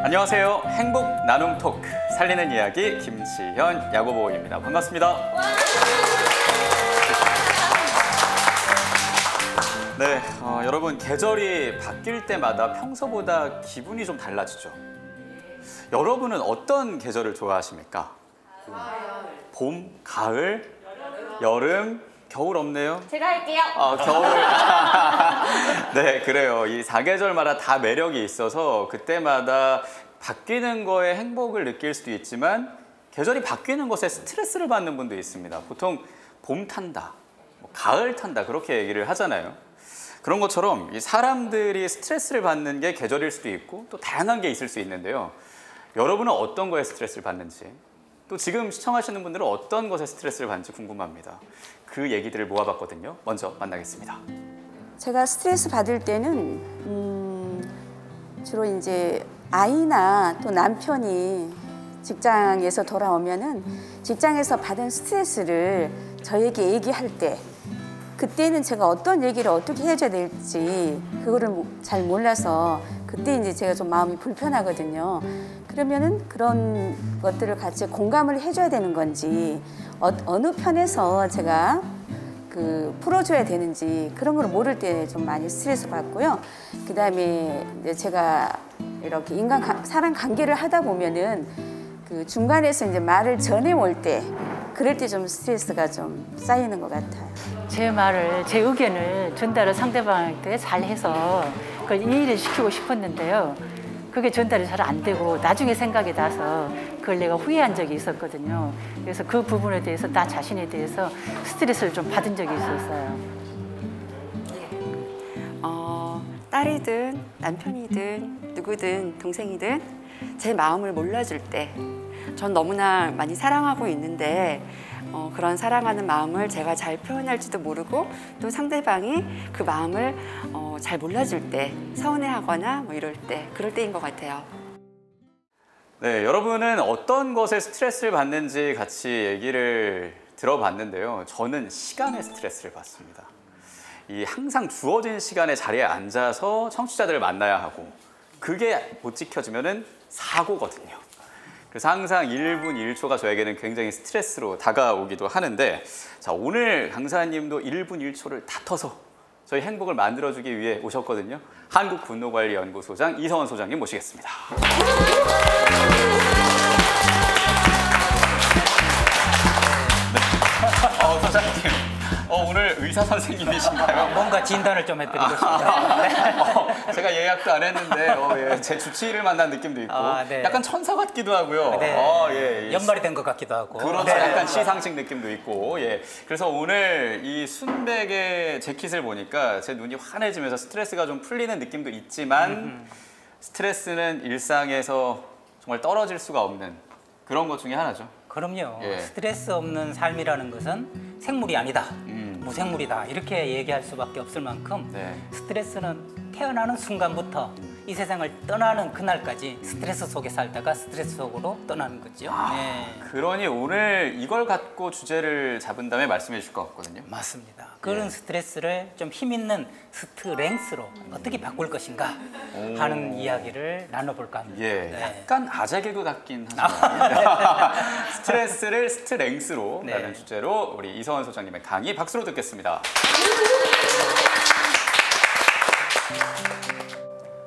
안녕하세요. 행복 나눔 토크 살리는 이야기 김치현 야구보입니다. 반갑습니다. 네, 여러분 계절이 바뀔 때마다 평소보다 기분이 좀 달라지죠. 여러분은 어떤 계절을 좋아하십니까? 봄, 가을, 여름, 겨울 없네요? 제가 할게요. 겨울. 네, 그래요. 이 사계절마다 다 매력이 있어서 그때마다 바뀌는 거에 행복을 느낄 수도 있지만 계절이 바뀌는 것에 스트레스를 받는 분도 있습니다. 보통 봄 탄다, 가을 탄다 그렇게 얘기를 하잖아요. 그런 것처럼 이 사람들이 스트레스를 받는 게 계절일 수도 있고 또 다양한 게 있을 수 있는데요. 여러분은 어떤 거에 스트레스를 받는지 또 지금 시청하시는 분들은 어떤 것에 스트레스를 받는지 궁금합니다. 그 얘기들을 모아봤거든요. 먼저 만나겠습니다. 제가 스트레스 받을 때는 주로 이제 아이나 또 남편이 직장에서 돌아오면은 직장에서 받은 스트레스를 저에게 얘기할 때 그때는 제가 어떤 얘기를 어떻게 해줘야 될지 그거를 잘 몰라서 그때 이제 제가 좀 마음이 불편하거든요. 그러면은 그런 것들을 같이 공감을 해줘야 되는 건지 어느 편에서 제가 풀어줘야 되는지 그런 걸 모를 때 좀 많이 스트레스 받고요. 그다음에 이제 제가 이렇게 사람 관계를 하다 보면은 그 중간에서 이제 말을 전해올 때 그럴 때 좀 스트레스가 좀 쌓이는 것 같아요. 제 의견을 전달을 상대방한테 잘 해서 그걸 이해를 시키고 싶었는데요. 그게 전달이 잘 안 되고 나중에 생각이 나서 그걸 내가 후회한 적이 있었거든요. 그래서 그 부분에 대해서 나 자신에 대해서 스트레스를 좀 받은 적이 있었어요. 딸이든 남편이든 누구든 동생이든 제 마음을 몰라줄 때 전 너무나 많이 사랑하고 있는데 그런 사랑하는 마음을 제가 잘 표현할지도 모르고 또 상대방이 그 마음을 잘 몰라줄 때 서운해하거나 뭐 이럴 때 그럴 때인 것 같아요. 네, 여러분은 어떤 것에 스트레스를 받는지 같이 얘기를 들어봤는데요. 저는 시간에 스트레스를 받습니다. 이 항상 주어진 시간에 자리에 앉아서 청취자들을 만나야 하고 그게 못 지켜지면은 사고거든요. 그래서 항상 1분 1초가 저에게는 굉장히 스트레스로 다가오기도 하는데 자, 오늘 강사님도 1분 1초를 다퉈서 저희 행복을 만들어주기 위해 오셨거든요. 한국분노관리연구소장 이서원 소장님 모시겠습니다. 네. 소장님, 오늘 의사 선생님이신가요? 뭔가 진단을 좀 해드리고 싶어요. 제가 예약도 안 했는데 예, 제 주치의를 만난 느낌도 있고 네. 약간 천사 같기도 하고요. 네. 예. 연말이 된 것 같기도 하고. 그렇죠. 네. 약간 시상식 느낌도 있고. 예. 그래서 오늘 이 순백의 재킷을 보니까 제 눈이 환해지면서 스트레스가 좀 풀리는 느낌도 있지만 스트레스는 일상에서 정말 떨어질 수가 없는 그런 것 중에 하나죠. 그럼요. 예. 스트레스 없는 삶이라는 것은 생물이 아니다. 무생물이다. 이렇게 얘기할 수밖에 없을 만큼 네. 스트레스는 태어나는 순간부터 이 세상을 떠나는 그날까지 스트레스 속에 살다가 스트레스 속으로 떠나는 거죠. 네. 그러니 오늘 이걸 갖고 주제를 잡은 다음에 말씀해 주실 것 같거든요. 맞습니다. 그런 스트레스를 좀 힘있는 스트렝스로 어떻게 바꿀 것인가 하는 이야기를 나눠볼까 합니다. 예, 네. 약간 아재 개그 같긴 하지만 스트레스를 스트렝스로 네. 라는 주제로 우리 이서원 소장님의 강의 박수로 듣겠습니다.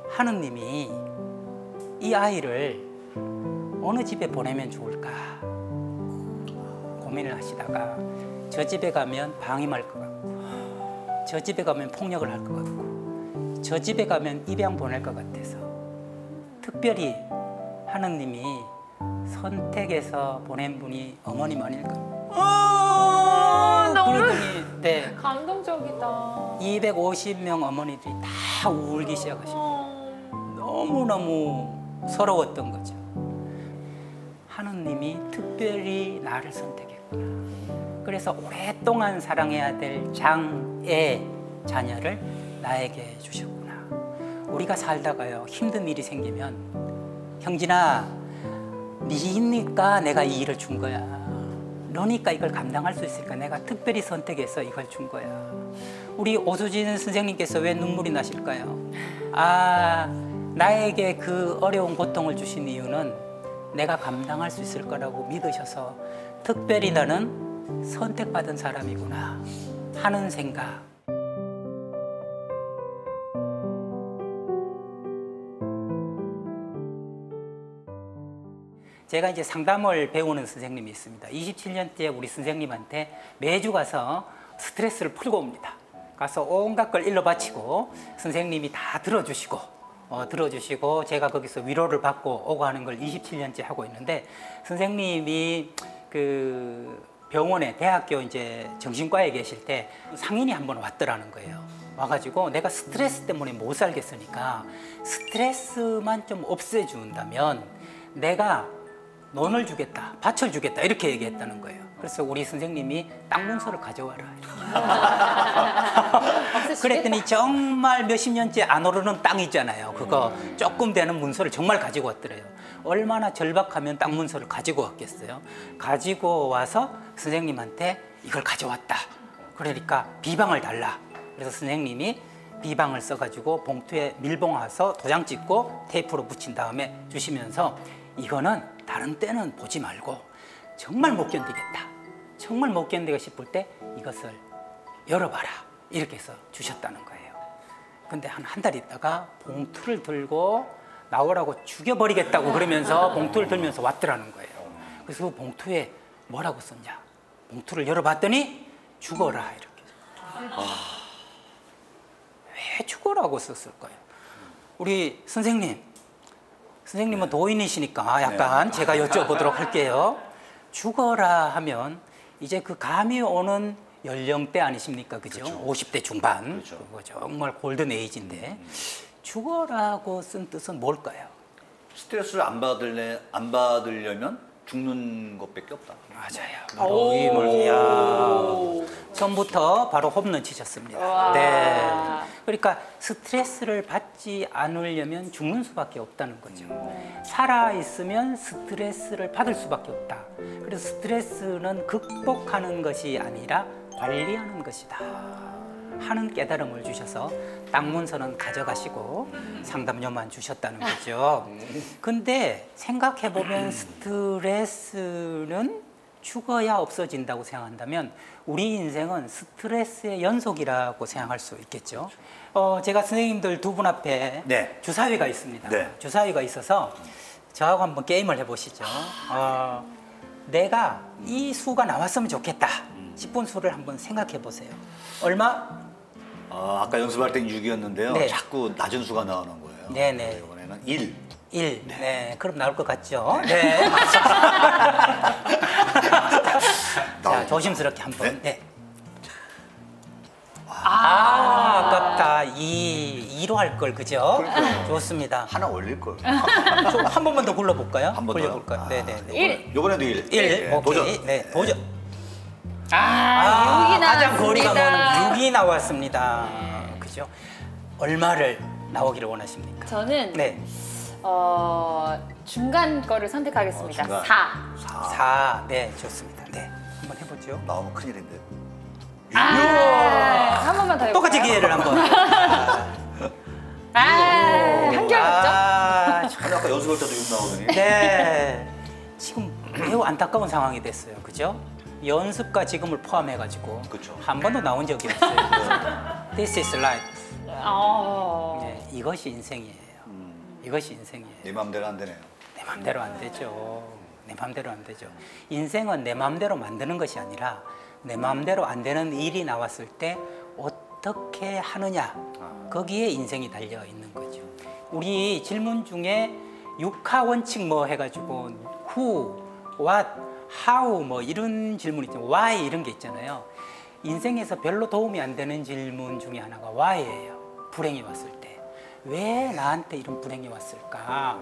하느님이 이 아이를 어느 집에 보내면 좋을까 고민을 하시다가 저 집에 가면 방임할 것 같고 저 집에 가면 폭력을 할 것 같고 저 집에 가면 입양 보낼 것 같아서 특별히 하느님이 선택해서 보낸 분이 어머님 아닐까. 너무 그러더니 네, 감동적이다. 250명 어머니들이 다 울기 시작하십니다. 너무너무 서러웠던 거죠. 하느님이 특별히 나를 선택했구나. 그래서 오랫동안 사랑해야 될 장애 자녀를 나에게 주셨구나. 우리가 살다가요 힘든 일이 생기면 형진아 니니까 내가 이 일을 준 거야. 너니까 이걸 감당할 수 있으니까 내가 특별히 선택해서 이걸 준 거야. 우리 오수진 선생님께서 왜 눈물이 나실까요? 아, 나에게 그 어려운 고통을 주신 이유는 내가 감당할 수 있을 거라고 믿으셔서 특별히 나는 선택받은 사람이구나 하는 생각. 제가 이제 상담을 배우는 선생님이 있습니다. 27년째 우리 선생님한테 매주 가서 스트레스를 풀고 옵니다. 가서 온갖 걸 일러 바치고 선생님이 다 들어주시고 제가 거기서 위로를 받고 오고 하는 걸 27년째 하고 있는데, 선생님이 그 병원에 대학교 이제 정신과에 계실 때 상인이 한 번 왔더라는 거예요. 와가지고 내가 스트레스 때문에 못 살겠으니까 스트레스만 좀 없애준다면 내가 논을 주겠다, 밭을 주겠다 이렇게 얘기했다는 거예요. 그래서 우리 선생님이 땅 문서를 가져와라. 그랬더니 정말 몇십 년째 안 오르는 땅 있잖아요. 그거 조금 되는 문서를 정말 가지고 왔더래요. 얼마나 절박하면 땅 문서를 가지고 왔겠어요. 가지고 와서 선생님한테 이걸 가져왔다. 그러니까 비방을 달라. 그래서 선생님이 비방을 써가지고 봉투에 밀봉해서 도장 찍고 테이프로 붙인 다음에 주시면서 이거는 다른 때는 보지 말고 정말 못 견디겠다, 정말 못 견디가 싶을 때 이것을 열어봐라 이렇게 해서 주셨다는 거예요. 근데 한 달 있다가 봉투를 들고 나오라고 죽여버리겠다고 그러면서 봉투를 들면서 왔더라는 거예요. 그래서 그 봉투에 뭐라고 썼냐, 봉투를 열어봤더니 죽어라 이렇게. 왜 죽어라고 썼을까요? 우리 선생님은 도인이시니까 약간 제가 여쭤보도록 할게요. 죽어라 하면 이제 그 감이 오는 연령대 아니십니까? 그죠? 50대 중반. 그거 정말 골든 에이지인데 죽어라고 쓴 뜻은 뭘까요? 스트레스를 안 받으려면 죽는 것밖에 없다. 맞아요. 바로 이 말이야. 처음부터 바로 홈런 치셨습니다. 네. 그러니까 스트레스를 받지 않으려면 죽는 수밖에 없다는 거죠. 살아 있으면 스트레스를 받을 수밖에 없다. 그래서 스트레스는 극복하는 것이 아니라 관리하는 것이다 하는 깨달음을 주셔서 땅 문서는 가져가시고 상담료만 주셨다는 거죠. 근데 생각해 보면 스트레스는 죽어야 없어진다고 생각한다면 우리 인생은 스트레스의 연속이라고 생각할 수 있겠죠. 제가 선생님들 두 분 앞에 네. 주사위가 있습니다. 네. 주사위가 있어서 저하고 한번 게임을 해보시죠. 내가 이 수가 나왔으면 좋겠다 싶은 수를 한번 생각해 보세요. 얼마? 아까 연습할 땐 6이었는데요. 네. 자꾸 낮은 수가 나오는 거예요. 네네. 이번에는 1. 1. 네. 그럼 나올 것 같죠? 네. 자, 조심스럽게 한번. 네. 아깝다. 2로 할 걸, 그죠? 좋습니다. 하나 올릴 걸. 좀 한 번만 더 굴러볼까요? 한 번 더요? 굴려볼까요? 네네. 이번에도 1. 1. 오케이. 도전. 네, 도전. 6이 가장 거리가 나왔습니다. 먼 6이 나왔습니다. 그죠? 얼마를 나오기를 원하십니까? 저는 네. 중간 거를 선택하겠습니다. 중간. 4. 4. 네, 좋습니다. 네. 한번 해보죠. 나오면 큰일인데. 한 번만 더 해볼까요? 똑같이 기회를 한번. 한결같죠? 아니, 아까 연습할 때도 6 나오더니. 네. 지금 매우 안타까운 상황이 됐어요. 그죠? 연습과 지금을 포함해가지고 그쵸. 한 번도 나온 적이 없어요. This is life. 네, 이것이 인생이에요. 이것이 인생이에요. 네 맘대로 안 되네요. 내 맘대로 안 되죠. 내 맘대로 안 되죠. 인생은 내 맘대로 만드는 것이 아니라 내 맘대로 안 되는 일이 나왔을 때 어떻게 하느냐, 거기에 인생이 달려 있는 거죠. 우리 질문 중에 육하 원칙 뭐 해가지고 who, what, how 뭐 이런 질문 있잖아요. why 이런 게 있잖아요. 인생에서 별로 도움이 안 되는 질문 중에 하나가 why예요. 불행이 왔을 때 왜 나한테 이런 불행이 왔을까?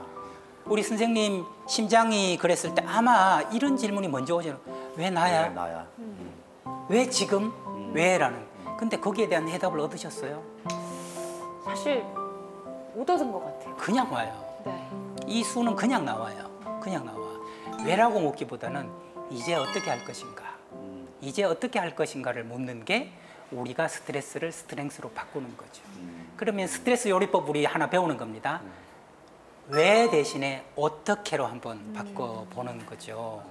우리 선생님 심장이 그랬을 때 아마 이런 질문이 먼저 오잖아요. 왜 나야? 네, 나야. 왜 지금? 왜라는. 근데 거기에 대한 해답을 얻으셨어요? 사실 못 얻은 것 같아요. 그냥 와요. 네. 이 수는 그냥 나와요. 그냥 나와. 왜라고 묻기보다는 이제 어떻게 할 것인가? 이제 어떻게 할 것인가를 묻는 게 우리가 스트레스를 스트렝스로 바꾸는 거죠. 그러면 스트레스 요리법 우리 하나 배우는 겁니다. 왜 대신에 어떻게로 한번 바꿔보는 거죠.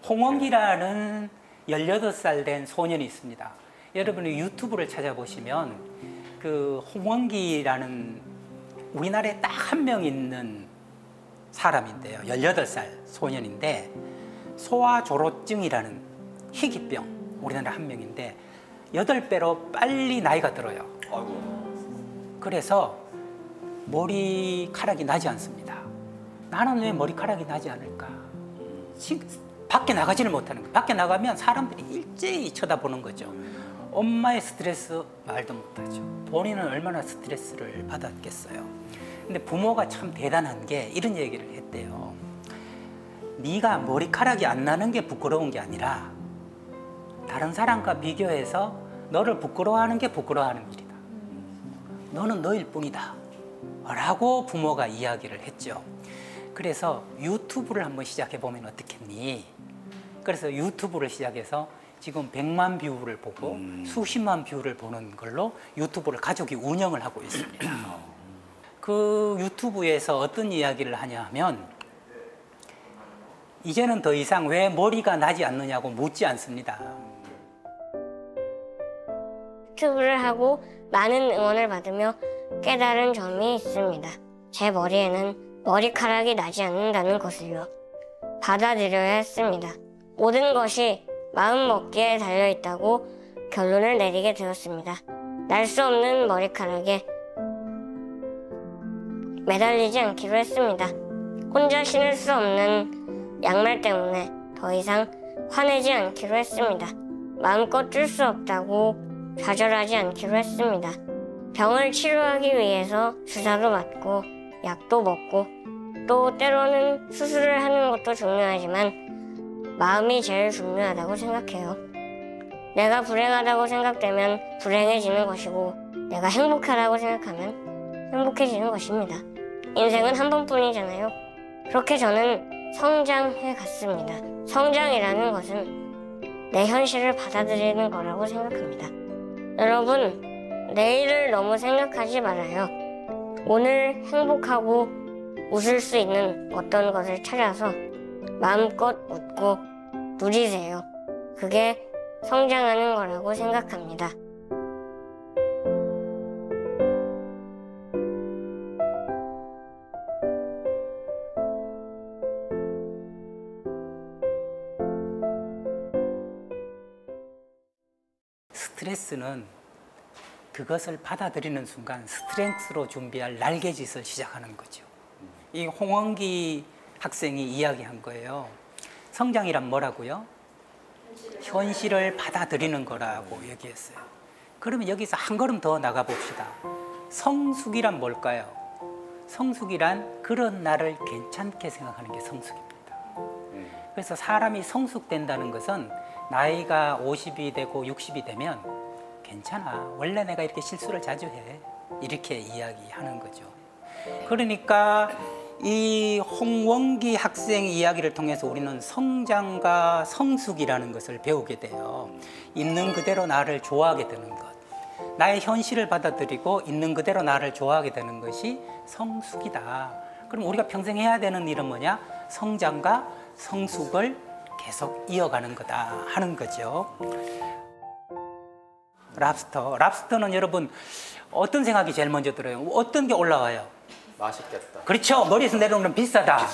홍원기라는 18살 된 소년이 있습니다. 여러분이 유튜브를 찾아보시면 그 홍원기라는 우리나라에 딱 한 명 있는 사람인데요. 18살 소년인데 소아조로증이라는 희귀병 우리나라 한 명인데 8배로 빨리 나이가 들어요. 그래서 머리카락이 나지 않습니다. 나는 왜 머리카락이 나지 않을까? 밖에 나가지를 못하는 거예요. 밖에 나가면 사람들이 일제히 쳐다보는 거죠. 엄마의 스트레스 말도 못하죠. 본인은 얼마나 스트레스를 받았겠어요. 근데 부모가 참 대단한 게 이런 얘기를 했대요. 네가 머리카락이 안 나는 게 부끄러운 게 아니라 다른 사람과 비교해서 너를 부끄러워하는 게 부끄러워하는 일이다. 너는 너일 뿐이다. 라고 부모가 이야기를 했죠. 그래서 유튜브를 한번 시작해 보면 어떻겠니? 그래서 유튜브를 시작해서 지금 100만 뷰를 보고 수십만 뷰를 보는 걸로 유튜브를 가족이 운영을 하고 있습니다. 그 유튜브에서 어떤 이야기를 하냐 하면 이제는 더 이상 왜 머리가 나지 않느냐고 묻지 않습니다. 유튜브를 하고 많은 응원을 받으며 깨달은 점이 있습니다. 제 머리에는 머리카락이 나지 않는다는 것을요. 받아들여야 했습니다. 모든 것이 마음먹기에 달려있다고 결론을 내리게 되었습니다. 날 수 없는 머리카락에 매달리지 않기로 했습니다. 혼자 신을 수 없는 양말 때문에 더 이상 화내지 않기로 했습니다. 마음껏 줄 수 없다고 좌절하지 않기로 했습니다. 병을 치료하기 위해서 주사도 맞고 약도 먹고 또 때로는 수술을 하는 것도 중요하지만 마음이 제일 중요하다고 생각해요. 내가 불행하다고 생각되면 불행해지는 것이고 내가 행복하다고 생각하면 행복해지는 것입니다. 인생은 한 번뿐이잖아요. 그렇게 저는 성장해 갔습니다. 성장이라는 것은 내 현실을 받아들이는 거라고 생각합니다. 여러분, 내일을 너무 생각하지 말아요. 오늘 행복하고 웃을 수 있는 어떤 것을 찾아서 마음껏 웃고 누리세요. 그게 성장하는 거라고 생각합니다. 스트레스는 그것을 받아들이는 순간 스트렝스로 준비할 날개짓을 시작하는 거죠. 이 홍원기 학생이 이야기한 거예요. 성장이란 뭐라고요? 현실을 받아들이는 거라고 얘기했어요. 그러면 여기서 한 걸음 더 나가 봅시다. 성숙이란 뭘까요? 성숙이란 그런 나를 괜찮게 생각하는 게 성숙입니다. 그래서 사람이 성숙된다는 것은 나이가 50이 되고 60이 되면 괜찮아. 원래 내가 이렇게 실수를 자주 해. 이렇게 이야기하는 거죠. 그러니까 이 홍원기 학생의 이야기를 통해서 우리는 성장과 성숙이라는 것을 배우게 돼요. 있는 그대로 나를 좋아하게 되는 것. 나의 현실을 받아들이고 있는 그대로 나를 좋아하게 되는 것이 성숙이다. 그럼 우리가 평생 해야 되는 일은 뭐냐? 성장과 성숙을 계속 이어가는 거다 하는 거죠. 랍스터는 여러분 어떤 생각이 제일 먼저 들어요? 어떤 게 올라와요? 맛있겠다. 그렇죠. 머리에서 내려오는 비싸다.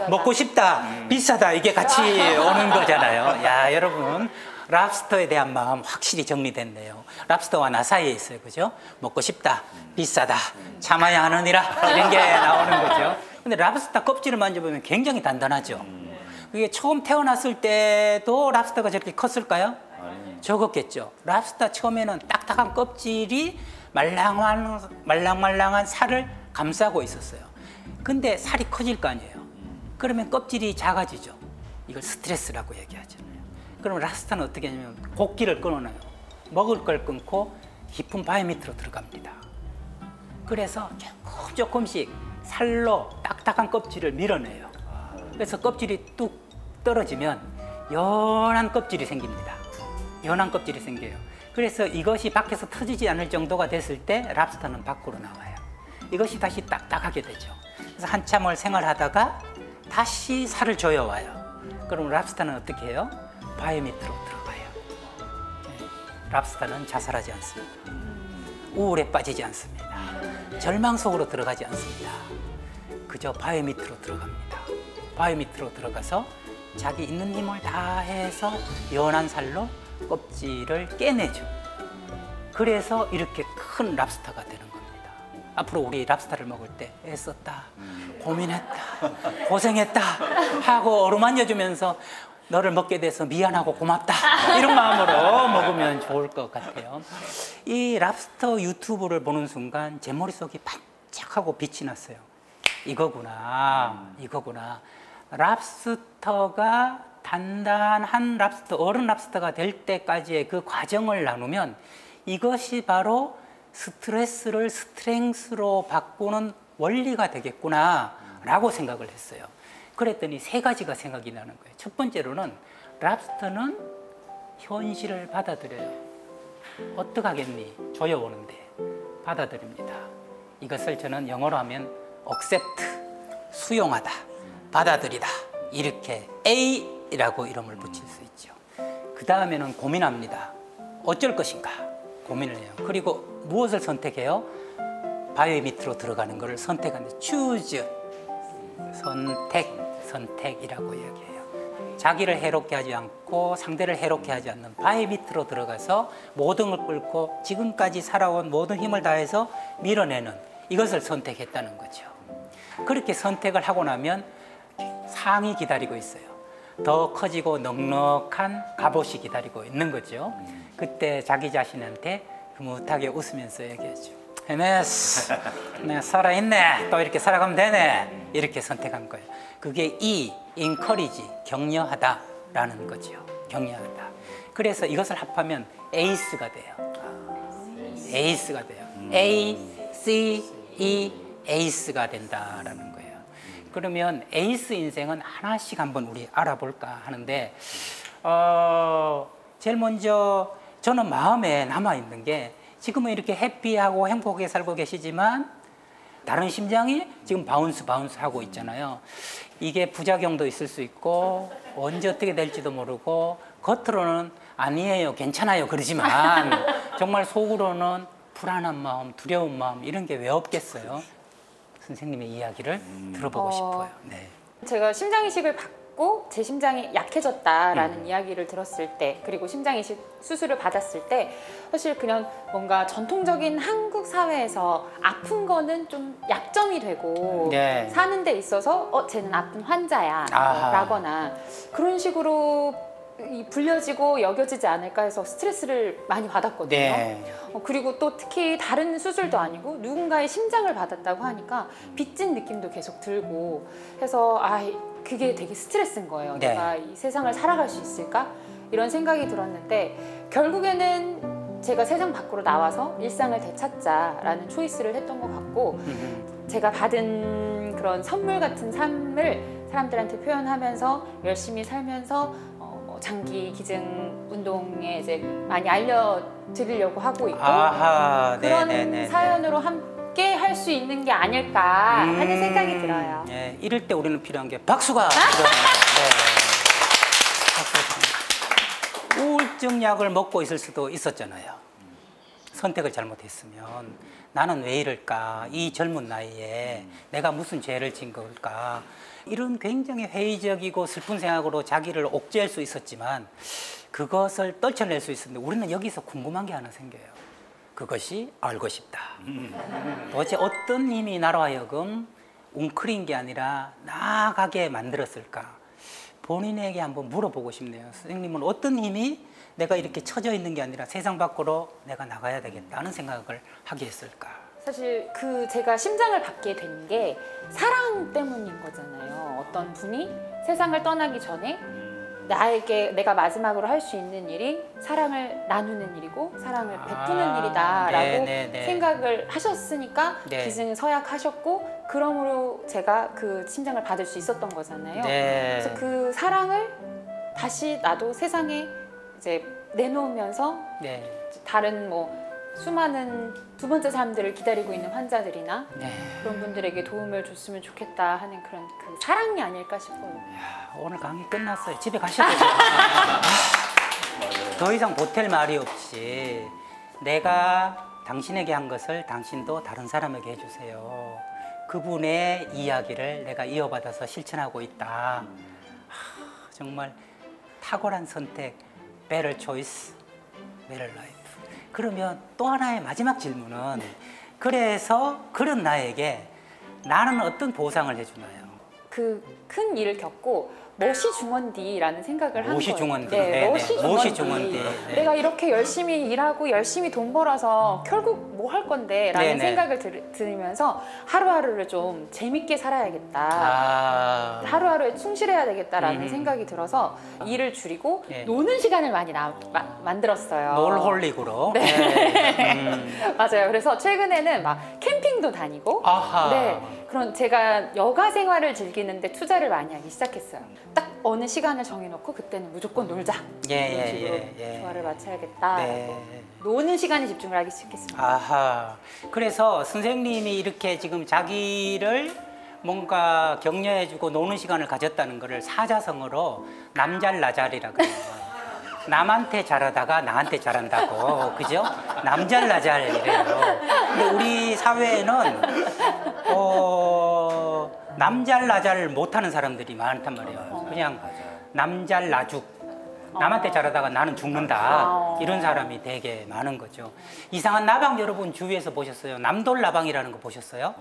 먹고 싶다. 비싸다. 이게 같이 오는 거잖아요. 야, 여러분 랍스터에 대한 마음 확실히 정리됐네요. 랍스터와 나 사이에 있어요. 그죠? 먹고 싶다. 비싸다. 참아야 하느니라. 이런 게 나오는 거죠. 근데 랍스터 껍질을 만져보면 굉장히 단단하죠. 그게 처음 태어났을 때도 랍스터가 저렇게 컸을까요? 적었겠죠. 랍스터 처음에는 딱딱한 껍질이 말랑말랑한 살을 감싸고 있었어요. 근데 살이 커질 거 아니에요. 그러면 껍질이 작아지죠. 이걸 스트레스라고 얘기하잖아요. 그럼 랍스터는 어떻게 하냐면 곡기를 끊어놔요. 먹을 걸 끊고 깊은 바위 밑으로 들어갑니다. 그래서 조금씩 살로 딱딱한 껍질을 밀어내요. 그래서 껍질이 뚝 떨어지면 연한 껍질이 생깁니다. 연한 껍질이 생겨요. 그래서 이것이 밖에서 터지지 않을 정도가 됐을 때 랍스터는 밖으로 나와요. 이것이 다시 딱딱하게 되죠. 그래서 한참을 생활하다가 다시 살을 조여와요. 그럼 랍스터는 어떻게 해요? 바위 밑으로 들어가요. 랍스터는 자살하지 않습니다. 우울에 빠지지 않습니다. 절망 속으로 들어가지 않습니다. 그저 바위 밑으로 들어갑니다. 바위 밑으로 들어가서 자기 있는 힘을 다해서 연한 살로 껍질을 깨내죠. 그래서 이렇게 큰 랍스터가 되는 겁니다. 앞으로 우리 랍스터를 먹을 때 애썼다, 고민했다, 고생했다 하고 어루만져주면서 너를 먹게 돼서 미안하고 고맙다 이런 마음으로 먹으면 좋을 것 같아요. 이 랍스터 유튜브를 보는 순간 제 머릿속이 반짝하고 빛이 났어요. 이거구나, 이거구나. 랍스터가 단단한 랍스터, 어른 랍스터가 될 때까지의 그 과정을 나누면 이것이 바로 스트레스를 스트렝스로 바꾸는 원리가 되겠구나 라고 생각을 했어요. 그랬더니 세 가지가 생각이 나는 거예요. 첫 번째로는 랍스터는 현실을 받아들여요. 어떡하겠니? 조여오는데 받아들입니다. 이것을 저는 영어로 하면 accept, 수용하다, 받아들이다, 이렇게 A라고 이름을 붙일 수 있죠. 그 다음에는 고민합니다. 어쩔 것인가 고민을 해요. 그리고 무엇을 선택해요? 바위 밑으로 들어가는 것을 선택하는데 choose, 선택이라고 이야기해요. 자기를 해롭게 하지 않고 상대를 해롭게 하지 않는 바위 밑으로 들어가서 모든 걸 뚫고 지금까지 살아온 모든 힘을 다해서 밀어내는 이것을 선택했다는 거죠. 그렇게 선택을 하고 나면 상이 기다리고 있어요. 더 커지고 넉넉한 갑옷이 기다리고 있는 거죠. 그때 자기 자신한테 흐뭇하게 웃으면서 얘기하죠. 해냈어. 내가 살아있네. 또 이렇게 살아가면 되네. 이렇게 선택한 거예요. 그게 encourage, 격려하다라는 거죠. 격려하다. 그래서 이것을 합하면 에이스가 돼요. 에이스가 돼요. A-C-E, 에이스가 된다라는 거예요. 그러면 에이스 인생은 하나씩 한번 우리 알아볼까 하는데 제일 먼저 저는 마음에 남아있는 게 지금은 이렇게 해피하고 행복하게 살고 계시지만 다른 심장이 지금 바운스 하고 있잖아요. 이게 부작용도 있을 수 있고 언제 어떻게 될지도 모르고 겉으로는 아니에요, 괜찮아요 그러지만 정말 속으로는 불안한 마음, 두려운 마음 이런 게 왜 없겠어요? 선생님의 이야기를 들어보고 싶어요. 네. 제가 심장 이식을 받고 제 심장이 약해졌다라는 이야기를 들었을 때, 그리고 심장 이식 수술을 받았을 때 사실 그냥 뭔가 전통적인 한국 사회에서 아픈 거는 좀 약점이 되고 네. 사는 데 있어서 쟤는 아픈 환자야 라거나 그런 식으로 불려지고 여겨지지 않을까 해서 스트레스를 많이 받았거든요. 네. 그리고 또 특히 다른 수술도 아니고 누군가의 심장을 받았다고 하니까 빚진 느낌도 계속 들고 해서 그게 되게 스트레스인 거예요. 네. 내가 이 세상을 살아갈 수 있을까? 이런 생각이 들었는데 결국에는 제가 세상 밖으로 나와서 일상을 되찾자라는 초이스를 했던 것 같고 제가 받은 그런 선물 같은 삶을 사람들한테 표현하면서 열심히 살면서 장기 기증 운동에 이제 많이 알려드리려고 하고 있고 그런 사연으로 함께 할 수 있는 게 아닐까 하는 생각이 들어요. 네, 이럴 때 우리는 필요한 게 박수가 필요합니다. 네. 우울증 약을 먹고 있을 수도 있었잖아요. 선택을 잘못했으면 나는 왜 이럴까? 이 젊은 나이에 내가 무슨 죄를 진 걸까? 이런 굉장히 회의적이고 슬픈 생각으로 자기를 옥죄할 수 있었지만 그것을 떨쳐낼 수 있었는데 우리는 여기서 궁금한 게 하나 생겨요. 그것이 알고 싶다. 도대체 어떤 힘이 나로 하여금 웅크린 게 아니라 나아가게 만들었을까? 본인에게 한번 물어보고 싶네요. 선생님은 어떤 힘이 내가 이렇게 처져 있는 게 아니라 세상 밖으로 내가 나가야 되겠다는 생각을 하게 했을까? 사실 제가 심장을 받게 된 게 사랑 때문인 거잖아요. 어떤 분이 세상을 떠나기 전에 내가 마지막으로 할 수 있는 일이 사랑을 나누는 일이고 사랑을 베푸는 일이다라고 생각을 하셨으니까 기증을 서약하셨고 그러므로 제가 그 심장을 받을 수 있었던 거잖아요. 그래서 그 사랑을 다시 나도 세상에 이제 내놓으면서 다른 뭐 수많은 두 번째 삶들을 기다리고 있는 환자들이나 네. 그런 분들에게 도움을 줬으면 좋겠다 하는 그런 그 사랑이 아닐까 싶어요. 야, 오늘 강의 끝났어요. 집에 가셔도 돼요. 더 이상 보탤 말이 없이 내가 당신에게 한 것을 당신도 다른 사람에게 해주세요. 그분의 이야기를 내가 이어받아서 실천하고 있다. 정말 탁월한 선택, better choice, better life. 그러면 또 하나의 마지막 질문은 그래서 그런 나에게 나는 어떤 보상을 해주나요? 그 큰 일을 겪고 멋이 중원디라는 생각을 한 멋이 거예요. 중원디. 네, 네, 멋이 네. 중원디. 멋이 중원디. 네. 내가 이렇게 열심히 일하고 열심히 돈 벌어서 결국 뭐 할 건데 라는 네, 네. 생각을 들으면서 하루하루를 좀 재밌게 살아야겠다. 아, 하루하루에 충실해야 되겠다라는 생각이 들어서 일을 줄이고 네. 노는 시간을 많이 만들었어요. 놀홀릭으로. 맞아요. 그래서 최근에는 막 캠핑도 다니고 아하. 네, 그런 제가 여가 생활을 즐기는데 투자를 많이 하기 시작했어요. 딱 어느 시간을 정해놓고 그때는 무조건 놀자. 예, 이런 예, 식으로 예, 예. 조화를 맞춰야겠다. 네. 노는 시간에 집중을 하기 시작했습니다. 아하. 그래서 선생님이 이렇게 지금 자기를 뭔가 격려해주고 노는 시간을 가졌다는 것을 사자성어로 남잘나잘이라고 해요. 남한테 잘하다가 나한테 잘한다고, 그죠? 남잘나잘이래요. 근데 우리 사회에는 남잘나잘 못하는 사람들이 많단 말이에요. 그냥 남잘나죽. 남한테 잘하다가 나는 죽는다. 이런 사람이 되게 많은 거죠. 이상한 나방 여러분 주위에서 보셨어요? 남돌나방이라는 거 보셨어요?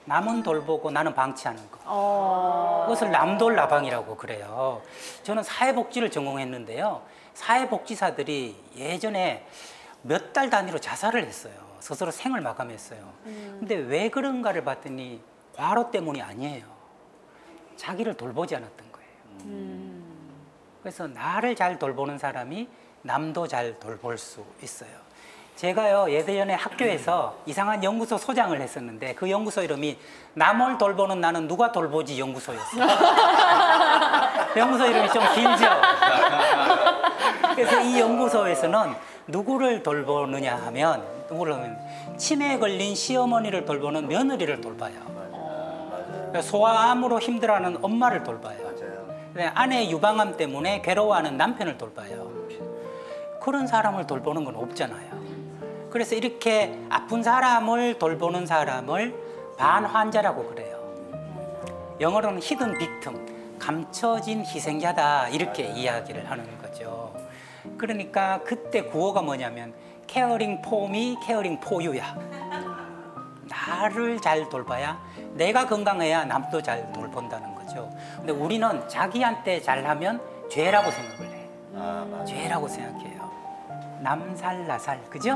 남은 돌보고 나는 방치하는 거. 그것을 남돌나방이라고 그래요. 저는 사회복지를 전공했는데요. 사회복지사들이 예전에 몇 달 단위로 자살을 했어요. 스스로 생을 마감했어요. 근데 왜 그런가를 봤더니 과로 때문이 아니에요. 자기를 돌보지 않았던 거예요. 그래서 나를 잘 돌보는 사람이 남도 잘 돌볼 수 있어요. 제가요 예전에 학교에서 이상한 연구소 소장을 했었는데 그 연구소 이름이 남을 돌보는 나는 누가 돌보지 연구소였어요. 연구소 이름이 좀 길죠. 그래서 이 연구소에서는 누구를 돌보느냐 하면 치매에 걸린 시어머니를 돌보는 며느리를 돌봐요. 소아암으로 힘들어하는 엄마를 돌봐요. 아내 유방암 때문에 괴로워하는 남편을 돌봐요. 그런 사람을 돌보는 건 없잖아요. 그래서 이렇게 아픈 사람을 돌보는 사람을 반환자라고 그래요. 영어로는 히든 빅텀, 감춰진 희생자다 이렇게 이야기를 하는 거죠. 그러니까 그때 구호가 뭐냐면 caring for me, caring for you야. 나를 잘 돌봐야 내가 건강해야 남도 잘 돌본다는 거죠. 근데 우리는 자기한테 잘하면 죄라고 생각을 해. 죄라고 생각해요. 남살 나살, 그죠?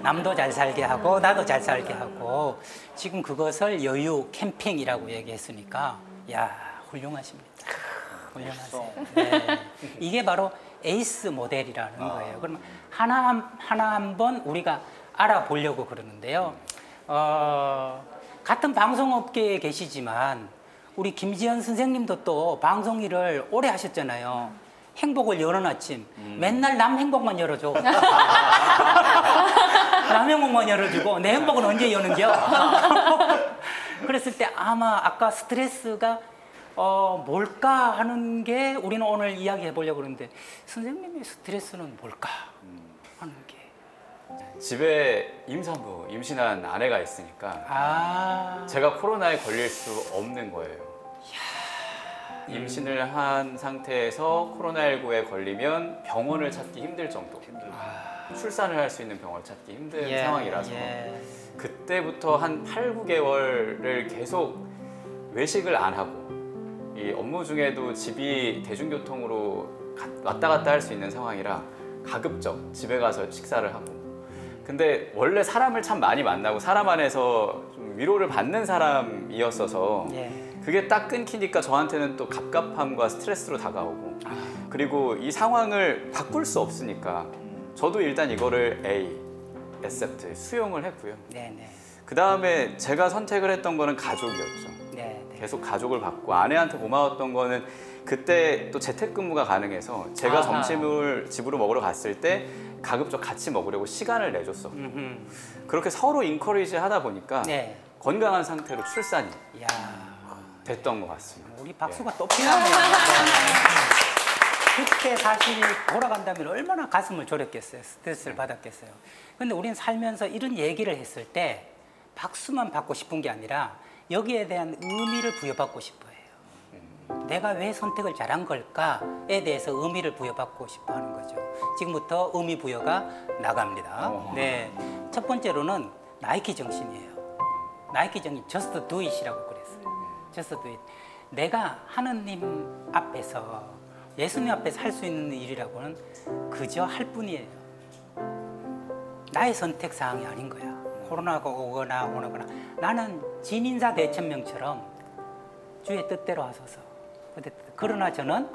남도 잘 살게 하고 나도 잘 살게 하고 지금 그것을 여유 캠핑이라고 얘기했으니까 야 훌륭하십니다. 훌륭하세요. 네. 이게 바로 에이스 모델이라는 거예요. 그럼 하나 한번 우리가 알아보려고 그러는데요. 같은 방송업계에 계시지만 우리 김지연 선생님도 또 방송 일을 오래 하셨잖아요. 행복을 여는 아침. 맨날 남 행복만 열어줘. 남 행복만 열어주고 내 행복은 언제 여는겨? 그랬을 때 아마 아까 스트레스가 뭘까 하는 게 우리는 오늘 이야기해 보려고 그러는데 선생님의 스트레스는 뭘까 하는 게 집에 임산부, 임신한 아내가 있으니까 제가 코로나에 걸릴 수 없는 거예요. 임신을 한 상태에서 코로나19에 걸리면 병원을 찾기 힘들 정도. 출산을 할 수 있는 병원을 찾기 힘든 상황이라서 그때부터 한 8, 9개월을 계속 외식을 안 하고 이 업무 중에도 집이 대중교통으로 왔다 갔다 할 수 있는 상황이라 가급적 집에 가서 식사를 하고 근데 원래 사람을 참 많이 만나고 사람 안에서 좀 위로를 받는 사람이었어서 그게 딱 끊기니까 저한테는 또 갑갑함과 스트레스로 다가오고 그리고 이 상황을 바꿀 수 없으니까 저도 일단 이거를 accept, 수용을 했고요. 그 다음에 제가 선택을 했던 거는 가족이었죠. 계속 가족을 받고 아내한테 고마웠던 거는 그때 또 재택근무가 가능해서 제가 점심을 집으로 먹으러 갔을 때 가급적 같이 먹으려고 시간을 내줬어. 음흠. 그렇게 서로 인커리지 하다 보니까 네. 건강한 상태로 출산이 야, 됐던 것 같습니다. 우리 박수가 또 필요하네요. 그때 사실 돌아간다면 얼마나 가슴을 졸였겠어요. 스트레스를 받았겠어요. 근데 우리는 살면서 이런 얘기를 했을 때 박수만 받고 싶은 게 아니라 여기에 대한 의미를 부여받고 싶어요. 내가 왜 선택을 잘한 걸까에 대해서 의미를 부여받고 싶어 하는 거죠. 지금부터 의미 부여가 나갑니다. 네. 첫 번째로는 나이키 정신이에요. 나이키 정신, just do it이라고 그랬어요. just do it. 내가 하느님 앞에서, 예수님 앞에서 할 수 있는 일이라고는 그저 할 뿐이에요. 나의 선택 사항이 아닌 거야. 코로나가 오거나 오거나. 나는 진인사 대천명처럼 주의 뜻대로 하소서. 그러나 저는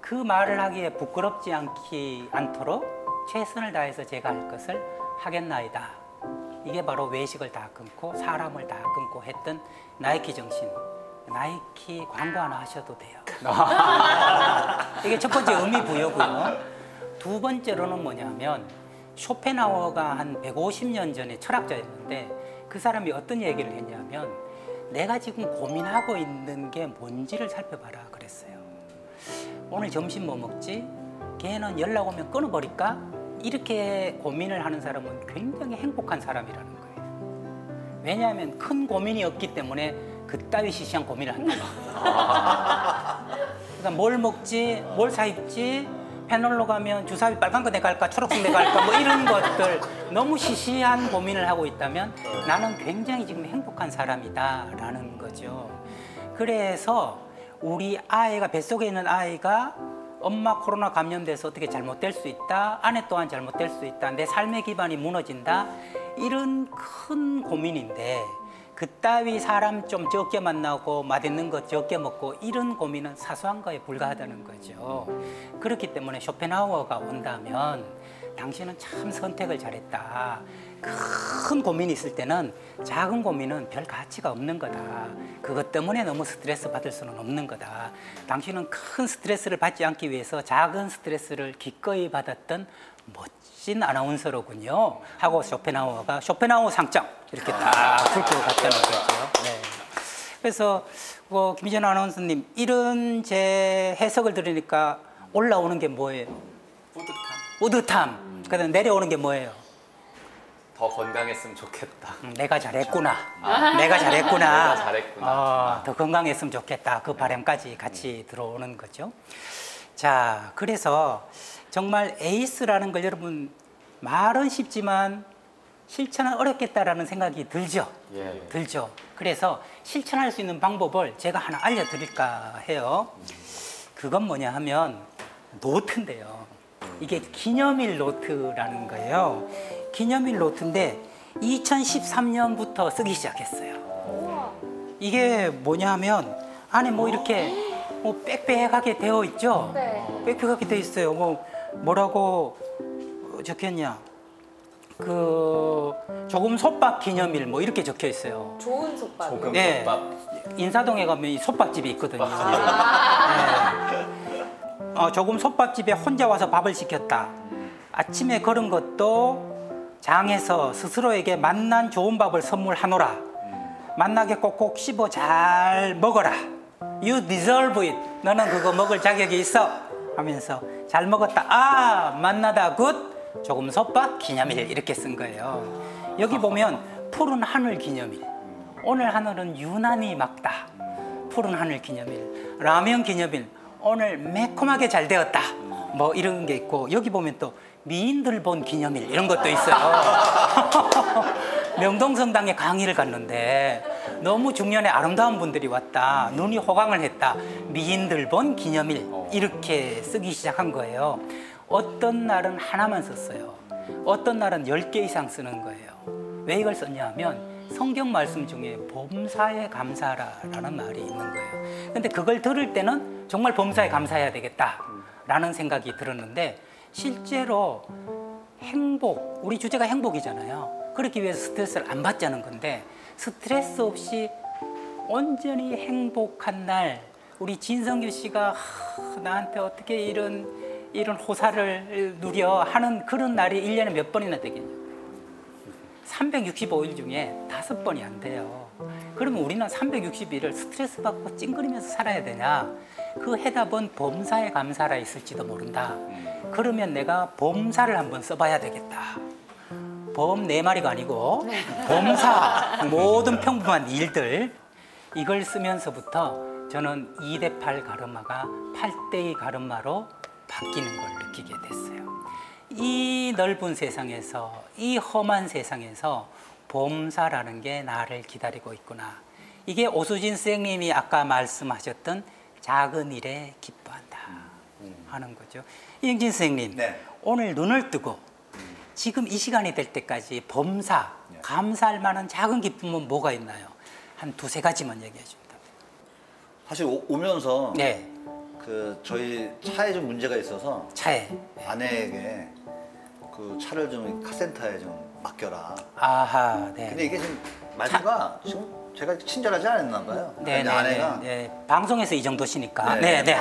그 말을 하기에 부끄럽지 않도록 최선을 다해서 제가 할 것을 하겠나이다. 이게 바로 외식을 다 끊고 사람을 다 끊고 했던 나이키 정신. 나이키 광고 하나 하셔도 돼요. 이게 첫 번째 의미 부여고요. 두 번째로는 뭐냐면 쇼펜하우어가 한 150년 전에 철학자였는데 그 사람이 어떤 얘기를 했냐면 내가 지금 고민하고 있는 게 뭔지를 살펴봐라 그랬어요. 오늘 점심 뭐 먹지? 걔는 연락 오면 끊어버릴까? 이렇게 고민을 하는 사람은 굉장히 행복한 사람이라는 거예요. 왜냐하면 큰 고민이 없기 때문에 그따위 시시한 고민을 한다. 그러니까 뭘 먹지? 뭘 사 입지? 패널로 가면 주사위 빨간 거 내가 할까? 초록색 내가 할까? 뭐 이런 것들 너무 시시한 고민을 하고 있다면 나는 굉장히 지금 행복한 사람이다라는 거죠. 그래서 우리 아이가 뱃속에 있는 아이가 엄마 코로나 감염돼서 어떻게 잘못될 수 있다. 아내 또한 잘못될 수 있다. 내 삶의 기반이 무너진다. 이런 큰 고민인데 그따위 사람 좀 적게 만나고 맛있는 것 적게 먹고 이런 고민은 사소한 거에 불과하다는 거죠. 그렇기 때문에 쇼펜하우어가 온다면 당신은 참 선택을 잘했다. 큰 고민이 있을 때는 작은 고민은 별 가치가 없는 거다. 그것 때문에 너무 스트레스 받을 수는 없는 거다. 당신은 큰 스트레스를 받지 않기 위해서 작은 스트레스를 기꺼이 받았던 멋진 아나운서로군요. 하고 쇼펜하우어가 쇼펜하우어 상장 이렇게 딱 줄 것 같다는 거죠. 네. 그래서 김희전 아나운서님 이런 제 해석을 들으니까 올라오는 게 뭐예요? 뿌듯함. 그다음 내려오는 게 뭐예요? 더 건강했으면 좋겠다. 내가 잘했구나. 내가 잘했구나. 내가 잘했구나. 더 건강했으면 좋겠다. 그 바람까지 같이 들어오는 거죠. 자, 그래서 정말 에이스라는 걸 여러분 말은 쉽지만 실천은 어렵겠다라는 생각이 들죠. 예. 들죠. 그래서 실천할 수 있는 방법을 제가 하나 알려드릴까 해요. 그건 뭐냐 하면 노트인데요. 이게 기념일 노트라는 거예요. 기념일 노트인데 2013년부터 쓰기 시작했어요. 이게 뭐냐 하면 안에 뭐 이렇게 뭐 빽빽하게 되어 있죠. 네. 빽빽하게 되어 있어요. 뭐라고 적혔냐? 조금 솥밥 기념일 뭐 이렇게 적혀 있어요. 좋은 솥밥. 조금 네. 솥밥. 인사동에 가면 이 솥밥집이 있거든요. 네. 조금 솥밥집에 혼자 와서 밥을 시켰다. 아침에 걸은 것도 장에서 스스로에게 맛난 좋은 밥을 선물하노라. 맛나게 꼭꼭 씹어 잘 먹어라. You deserve it. 너는 그거 먹을 자격이 있어. 하면서 잘 먹었다. 아, 맛나다. 굿. 조금 솥밥 기념일 이렇게 쓴 거예요. 여기 보면 푸른 하늘 기념일. 오늘 하늘은 유난히 맑다. 푸른 하늘 기념일. 라면 기념일. 오늘 매콤하게 잘 되었다. 뭐 이런 게 있고 여기 보면 또 미인들 본 기념일 이런 것도 있어요. 명동성당에 강의를 갔는데 너무 중년에 아름다운 분들이 왔다. 눈이 호강을 했다. 미인들 본 기념일 이렇게 쓰기 시작한 거예요. 어떤 날은 하나만 썼어요. 어떤 날은 10개 이상 쓰는 거예요. 왜 이걸 썼냐 하면 성경 말씀 중에 범사에 감사하라라는 말이 있는 거예요. 근데 그걸 들을 때는 정말 범사에 감사해야 되겠다라는 생각이 들었는데 실제로 행복, 우리 주제가 행복이잖아요. 그렇기 위해서 스트레스를 안 받자는 건데 스트레스 없이 온전히 행복한 날 우리 진성규 씨가 나한테 어떻게 이런 이런 호사를 누려 하는 그런 날이 1년에 몇 번이나 되겠냐. 365일 중에 5번이 안 돼요. 그러면 우리는 360일을 스트레스 받고 찡그리면서 살아야 되냐? 그 해답은 범사에 감사라 있을지도 모른다. 그러면 내가 범사를 한번 써봐야 되겠다. 범 4마리가 아니고 범사, 모든 평범한 일들, 이걸 쓰면서부터 저는 2대8 가르마가 8대의 가르마로 바뀌는 걸 느끼게 됐어요. 이 넓은 세상에서, 이 험한 세상에서 범사라는 게 나를 기다리고 있구나. 이게 오수진 선생님이 아까 말씀하셨던 작은 일에 기뻐한다 하는 거죠. 이영진 선생님, 네. 오늘 눈을 뜨고 지금 이 시간이 될 때까지 범사, 감사할 만한 작은 기쁨은 뭐가 있나요? 한 2-3가지만 얘기해 줍니다. 사실 오면서 네. 그 저희 차에 좀 문제가 있어서 차에. 아내에게 그 차를 좀 카센터에 좀 맡겨라. 아하, 네. 근데 이게 지금 말투가 지금 제가 친절하지 않았나 봐요. 네, 근데 네, 아내가 네. 방송에서 이 정도시니까. 네, 네.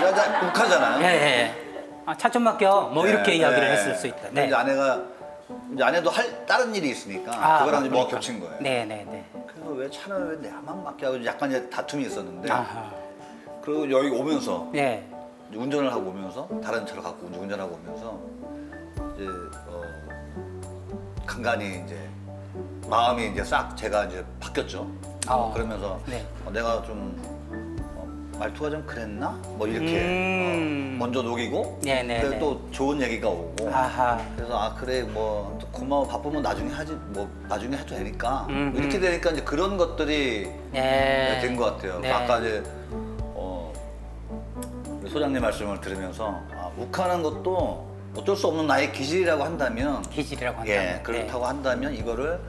여자 욱하잖아요. 네, 네. 아, 차 좀 맡겨. 뭐 이렇게 이야기를 했을 수 있다. 근데 네. 이제 아내도 할 다른 일이 있으니까 그거랑 이제 뭐가 겹친 거예요. 네, 네, 네. 그래서 왜 차를 왜 내만 맡게 하고 약간 이제 다툼이 있었는데 아하. 그리고 여기 오면서 네. 이제 운전을 하고 오면서 다른 차를 갖고 운전하고 오면서 이제 간간히 이제 마음이 이제 싹 제가 이제 바뀌었죠. 그러면서 네. 내가 좀 말투가 좀 그랬나? 뭐 이렇게 먼저 녹이고 네, 네, 근데 네. 또 좋은 얘기가 오고 아하. 그래서 아 그래 뭐 고마워 바쁘면 나중에 하지 뭐 나중에 해도 되니까 이렇게 되니까 이제 그런 것들이 네. 된 것 같아요. 네. 아까 이제 우리 소장님 말씀을 들으면서 욱하는 것도 어쩔 수 없는 나의 기질이라고 한다면 기질이라고 한다면. 예 그렇다고 한다면 이거를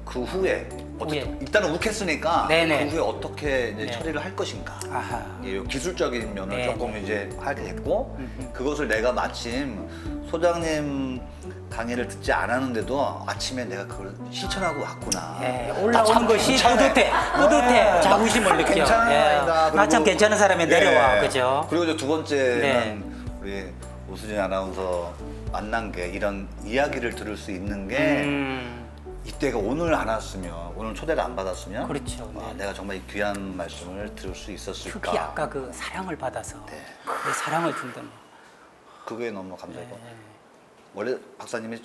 그 후에 어쨌든 후에. 일단은 욱했으니까 네네. 그 후에 어떻게 이제 네. 처리를 할 것인가 아하. 예, 요 기술적인 면을 네. 조금 이제 하게 됐고 그것을 내가 마침 소장님 강의를 듣지 않았는데도 아침에 내가 그걸 실천하고 왔구나. 예, 올라오는 참 것이 괜찮네. 뿌듯해. 자부심을 느껴. 괜찮아. 예. 나 참 괜찮은 사람이 내려와. 그죠? 그리고 이제 두 번째는 네. 우리 오수진 아나운서 만난 게 이런 이야기를 들을 수 있는 게 이때가 오늘 안 왔으면 오늘 초대를 안 받았으면 그렇죠. 아, 네. 내가 정말 이 귀한 말씀을 들을 수 있었을까. 특히 아까 그 사랑을 받아서 네. 그 사랑을 준다는. 그게 너무 감사하고 네. 원래 박사님이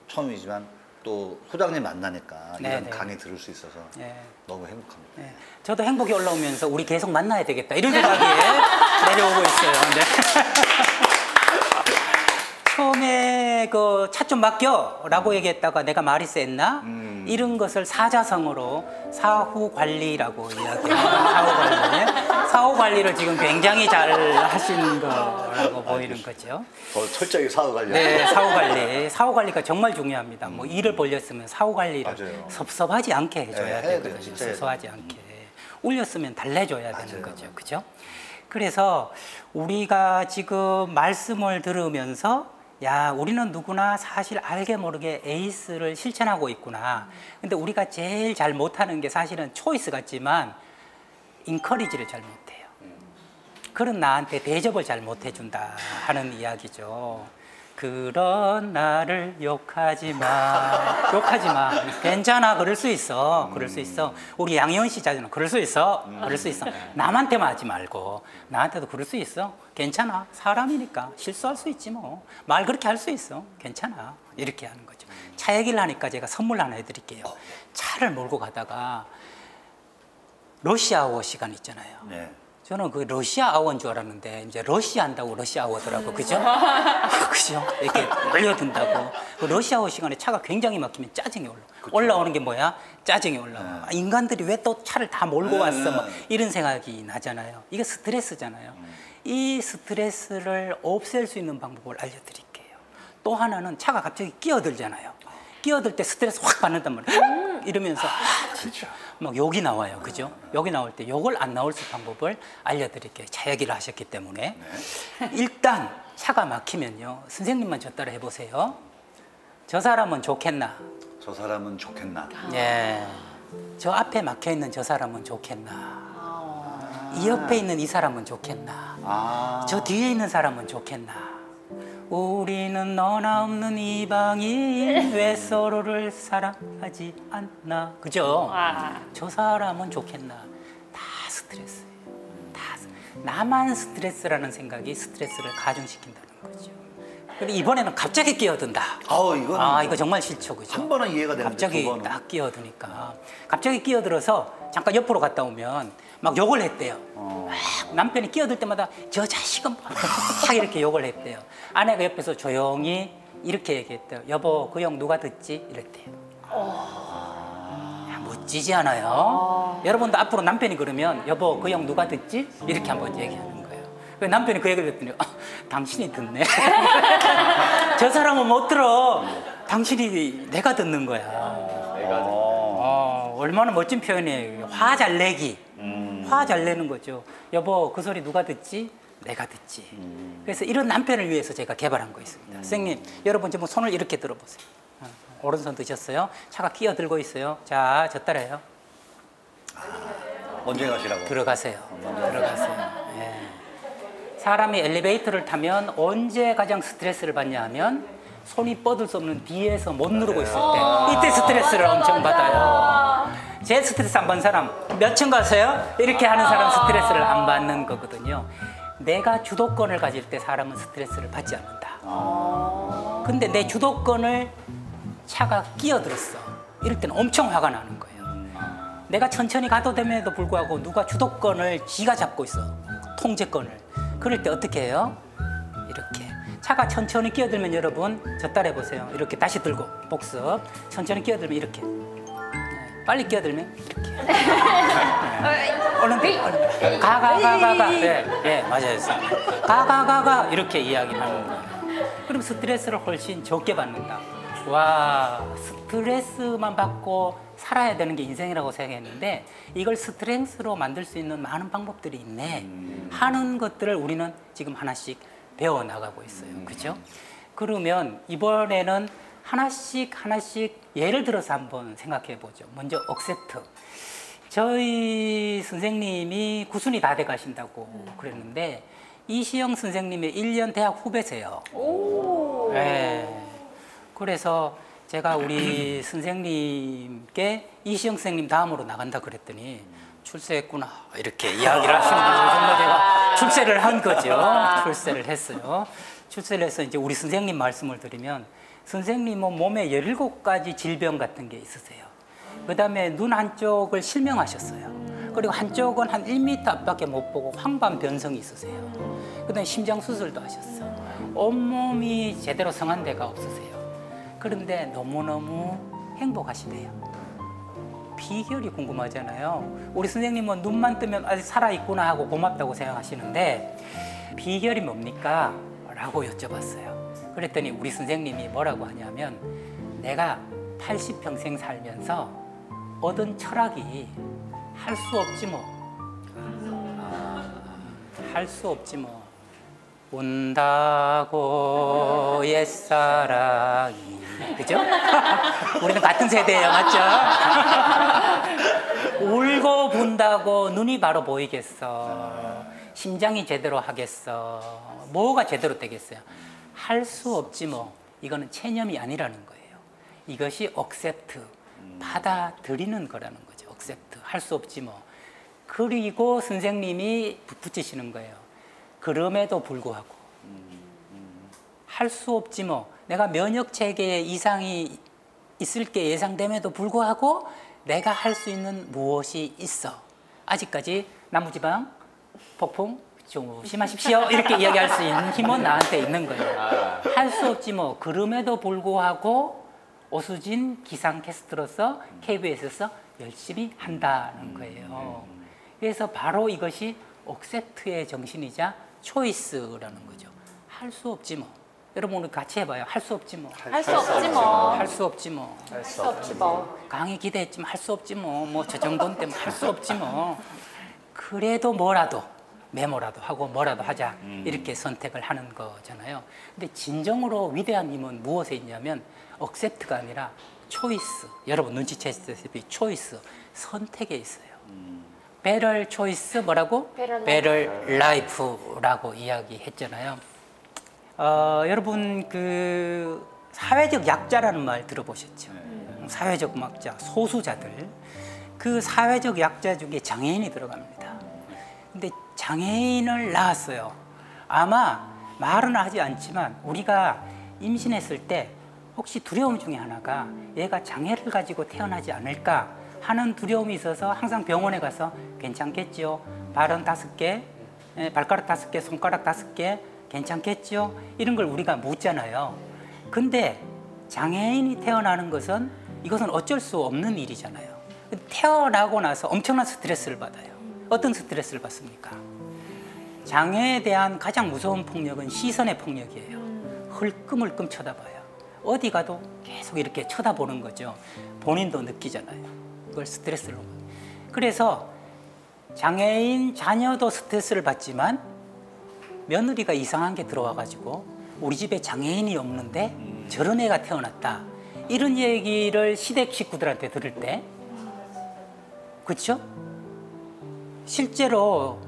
처음이지만 또 소장님 만나니까 네, 이런 네. 강의 들을 수 있어서 네. 너무 행복합니다. 네. 저도 행복이 올라오면서 우리 계속 만나야 되겠다 이런 생각이 내려오고 있어요. 네. 처음에 그 차 좀 맡겨라고 얘기했다가 내가 말이 셌나? 이런 것을 사자성어로 사후 관리라고 이야기해요. 사후 관리. 사후 관리를 지금 굉장히 잘 하시는 거라고 보이는 거죠. 더 철저히 사후 관리. 네, 사후 관리. 사후 관리가 정말 중요합니다. 뭐 일을 벌렸으면 사후 관리를 맞아요. 섭섭하지 않게 해줘야 네, 해야 돼요, 되거든요. 진짜 해야 섭섭하지 않게. 울렸으면 달래줘야 되는 맞아요. 거죠. 그죠? 그래서 우리가 지금 말씀을 들으면서 야, 우리는 누구나 사실 알게 모르게 에이스를 실천하고 있구나. 근데 우리가 제일 잘 못하는 게 사실은 초이스 같지만 인커리지를 잘 못해요. 그런 나한테 대접을 잘 못해준다 하는 이야기죠. 그런 나를 욕하지 마. 욕하지 마. 괜찮아. 그럴 수 있어. 그럴 수 있어. 우리 양희은 씨 자주는 그럴 수 있어. 그럴 수 있어. 남한테만 하지 말고 나한테도 그럴 수 있어. 괜찮아. 사람이니까 실수할 수 있지 뭐. 말 그렇게 할 수 있어. 괜찮아. 이렇게 하는 거죠. 차 얘기를 하니까 제가 선물 하나 해드릴게요. 차를 몰고 가다가 러시아워 시간 있잖아요. 네. 저는 그 러시아 아워인 줄 알았는데 이제 러시아 한다고 러시아 아워더라고. 그죠? 그죠? 이렇게 몰려든다고. 그 러시아어 시간에 차가 굉장히 막히면 짜증이 올라. 올라오는 게 뭐야? 짜증이 올라와. 인간들이 왜 또 차를 다 몰고 왔어? 뭐 이런 생각이 나잖아요. 이게 스트레스잖아요. 이 스트레스를 없앨 수 있는 방법을 알려드릴게요. 또 하나는 차가 갑자기 끼어들잖아요. 끼어들 때 스트레스 확 받는단 말이에요. 이러면서 막 욕이 나와요. 그죠? 욕이 나올 때 욕을 안 나올 수 있는 방법을 알려드릴게요. 차 얘기를 하셨기 때문에. 일단 차가 막히면요. 선생님만 저 따라 해보세요. 저 사람은 좋겠나? 저 사람은 좋겠나? 예. 저 앞에 막혀있는 저 사람은 좋겠나? 이 옆에 있는 이 사람은 좋겠나? 저 뒤에 있는 사람은 좋겠나? 우리는 너나 없는 이방인 왜 서로를 사랑하지 않나. 그죠? 저 사람은 좋겠나. 다 스트레스예요. 나만 스트레스라는 생각이 스트레스를 가중시킨다는 거죠. 근데 이번에는 갑자기 끼어든다. 이거는 이거 정말 싫죠, 그죠? 한 번은 이해가 되는데 갑자기 두 번은. 딱 끼어드니까. 갑자기 끼어들어서 잠깐 옆으로 갔다 오면 막 욕을 했대요. 막 남편이 끼어들 때마다 저 자식은 막 이렇게 욕을 했대요. 아내가 옆에서 조용히 이렇게 얘기했대요. 여보, 그 욕 누가 듣지? 이랬대요. 멋지지 않아요? 여러분도 앞으로 남편이 그러면 여보, 그 욕 누가 듣지? 이렇게 한번 얘기하는 거예요. 남편이 그 얘기를 했더니 당신이 듣네. 저 사람은 못 들어. 당신이 내가 듣는 거야. 얼마나 멋진 표현이에요. 화 잘 내기. 화 잘 내는 거죠. 여보, 그 소리 누가 듣지? 내가 듣지. 그래서 이런 남편을 위해서 제가 개발한 거 있습니다. 선생님, 여러분 지금 손을 이렇게 들어보세요. 오른손 드셨어요? 차가 끼어들고 있어요. 자, 저 따라요. 언제 가시라고? 들어가세요. 들어가세요. 예. 사람이 엘리베이터를 타면 언제 가장 스트레스를 받냐 하면 손이 뻗을 수 없는 뒤에서 못 누르고 있을 때 이때 스트레스를 엄청 받아요. 제 스트레스 안 받는 사람 몇 층 가세요? 이렇게 하는 사람 스트레스를 안 받는 거거든요. 내가 주도권을 가질 때 사람은 스트레스를 받지 않는다. 근데 내 주도권을 차가 끼어들었어. 이럴 때는 엄청 화가 나는 거예요. 내가 천천히 가도 됨에도 불구하고 누가 주도권을 지가 잡고 있어. 통제권을. 그럴 때 어떻게 해요? 이렇게. 차가 천천히 끼어들면 여러분 저 따라 해보세요. 이렇게 다시 들고 복습. 천천히 끼어들면 이렇게. 빨리 끼어들면 이렇게. 얼른 가가가가가. 예, 맞아요. 가가가가 이렇게 이야기를 하는 거예요. 그럼 스트레스를 훨씬 적게 받는다. 와, 스트레스만 받고 살아야 되는 게 인생이라고 생각했는데 이걸 스트렝스로 만들 수 있는 많은 방법들이 있네 하는 것들을 우리는 지금 하나씩 배워나가고 있어요. 그렇죠? 그러면 이번에는 하나씩 예를 들어서 한번 생각해 보죠. 먼저 억셉트. 저희 선생님이 구순이 다 돼 가신다고 그랬는데 이시영 선생님의 1년 대학 후배세요. 네. 그래서 제가 우리 선생님께 이시영 선생님 다음으로 나간다 그랬더니 출세했구나 이렇게 이야기를 하시는 거죠. 정말 제가 출세를 한 거죠. 출세를 했어요. 출세를 해서 이제 우리 선생님 말씀을 드리면 선생님은 몸에 17가지 질병 같은 게 있으세요. 그 다음에 눈 한쪽을 실명하셨어요. 그리고 한쪽은 한 1m 앞밖에 못 보고 황반 변성이 있으세요. 그 다음에 심장 수술도 하셨어요. 온몸이 제대로 성한 데가 없으세요. 그런데 너무너무 행복하시대요. 비결이 궁금하잖아요. 우리 선생님은 눈만 뜨면 아직 살아있구나 하고 고맙다고 생각하시는데 비결이 뭡니까? 라고 여쭤봤어요. 그랬더니 우리 선생님이 뭐라고 하냐면 내가 80평생 살면서 얻은 철학이 할 수 없지 뭐. 할 수 없지 뭐. 운다고 옛사랑이. 그죠? 우리는 같은 세대예요. 맞죠? 울고 분다고 눈이 바로 보이겠어. 심장이 제대로 하겠어. 뭐가 제대로 되겠어요? 할 수 없지 뭐. 이거는 체념이 아니라는 거예요. 이것이 억셉트. 받아들이는 거라는 거죠. 억셉트. 할 수 없지 뭐. 그리고 선생님이 붙이시는 거예요. 그럼에도 불구하고 할 수 없지 뭐. 내가 면역 체계에 이상이 있을 게 예상됨에도 불구하고 내가 할 수 있는 무엇이 있어. 아직까지 남부지방 폭풍 조심하십시오. 이렇게 이야기할 수 있는 힘은 나한테 있는 거예요. 할 수 없지 뭐. 그럼에도 불구하고 오수진 기상캐스터로서 KBS에서 열심히 한다는 거예요. 그래서 바로 이것이 억셉트의 정신이자 초이스라는 거죠. 할 수 없지 뭐. 여러분 오늘 같이 해봐요. 할 수 없지 뭐. 할 수 없지 뭐. 할 수 없지 뭐. 할 수 없지 뭐. 강의 기대했지만 할 수 없지 뭐. 뭐 저 정도는 때문에 할 수 없지 뭐. 그래도 뭐라도 메모라도 하고 뭐라도 하자 이렇게 선택을 하는 거잖아요. 근데 진정으로 위대한 힘은 무엇에 있냐면 억셉트가 아니라 초이스. 여러분 눈치채셨다시피 초이스. 선택에 있어요. 베럴 초이스 뭐라고? 베럴 라이프라고 이야기했잖아요. 여러분 그 사회적 약자라는 말 들어보셨죠? 사회적 약자, 소수자들. 그 사회적 약자 중에 장애인이 들어갑니다. 근데 장애인을 낳았어요. 아마 말은 하지 않지만 우리가 임신했을 때 혹시 두려움 중에 하나가 얘가 장애를 가지고 태어나지 않을까 하는 두려움이 있어서 항상 병원에 가서 괜찮겠죠? 발은 5개, 발가락 5개, 손가락 5개 괜찮겠죠? 이런 걸 우리가 묻잖아요. 근데 장애인이 태어나는 것은 이것은 어쩔 수 없는 일이잖아요. 태어나고 나서 엄청난 스트레스를 받아요. 어떤 스트레스를 받습니까? 장애에 대한 가장 무서운 폭력은 시선의 폭력이에요. 흘끔흘끔 쳐다봐요. 어디 가도 계속 이렇게 쳐다보는 거죠. 본인도 느끼잖아요. 그걸 스트레스로. 그래서 장애인 자녀도 스트레스를 받지만 며느리가 이상한 게 들어와가지고 우리 집에 장애인이 없는데 저런 애가 태어났다. 이런 얘기를 시댁 식구들한테 들을 때, 그렇죠? 실제로